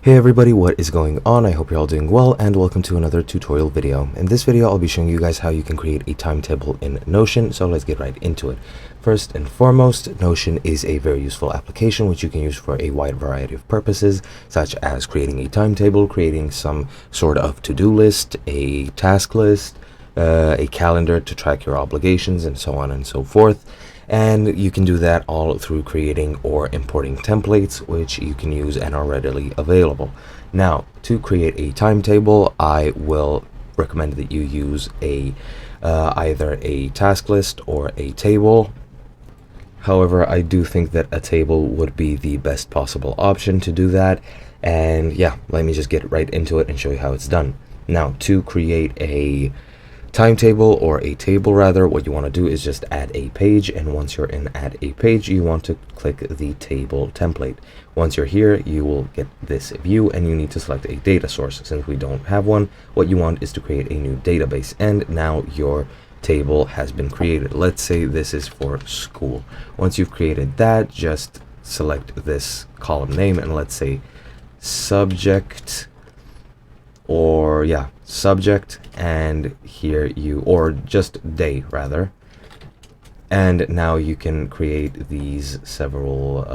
Hey everybody, what is going on? I hope you're all doing well, and welcome to another tutorial video. In this video, I'll be showing you guys how you can create a timetable in Notion, so let's get right into it. First and foremost, Notion is a very useful application which you can use for a wide variety of purposes, such as creating a timetable, creating some sort of to-do list, a task list, a calendar to track your obligations, and so on and so forth. And you can do that all through creating or importing templates, which you can use and are readily available. Now, to create a timetable, I will recommend that you use either a task list or a table. However, I do think that a table would be the best possible option to do that. And yeah, let me just get right into it and show you how it's done. Now, to create a timetable, or a table rather, what you want to do is just add a page, and once you're in add a page, you want to click the table template. Once you're here, you will get this view, and you need to select a data source. Since we don't have one, what you want is to create a new database, and now your table has been created. Let's say this is for school. Once you've created that, just select this column name, and let's say subject, or yeah, subject, and here or just day rather. And now you can create these several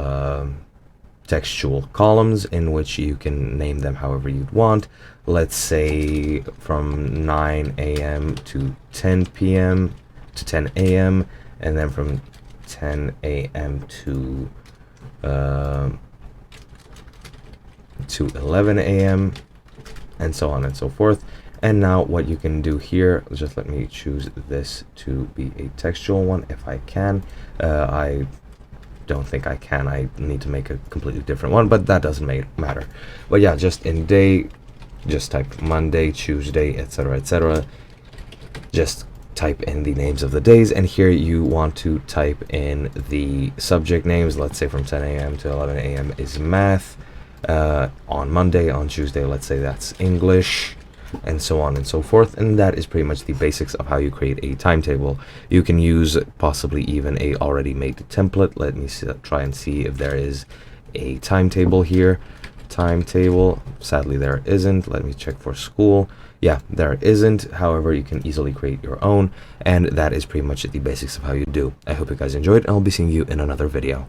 textual columns in which you can name them however you'd want. Let's say from 9 a.m. to 10 p.m. to 10 a.m. and then from 10 a.m. to 11 a.m. and so on and so forth. And now what you can do here, just let me choose this to be a textual one if I can. I don't think I can. I need to make a completely different one, but that doesn't matter. But yeah, just in day, just type Monday, Tuesday, etc., etc. Just type in the names of the days, and here you want to type in the subject names. Let's say from 10 a.m. to 11 a.m. is math. On Monday, on Tuesday, let's say that's English, and so on and so forth. And that is pretty much the basics of how you create a timetable. You can use possibly even a already made template. Let me try and see if there is a timetable here. Timetable, sadly there isn't. Let me check for school. Yeah, there isn't. However, you can easily create your own, and that is pretty much the basics of how you do. I hope you guys enjoyed, and I'll be seeing you in another video.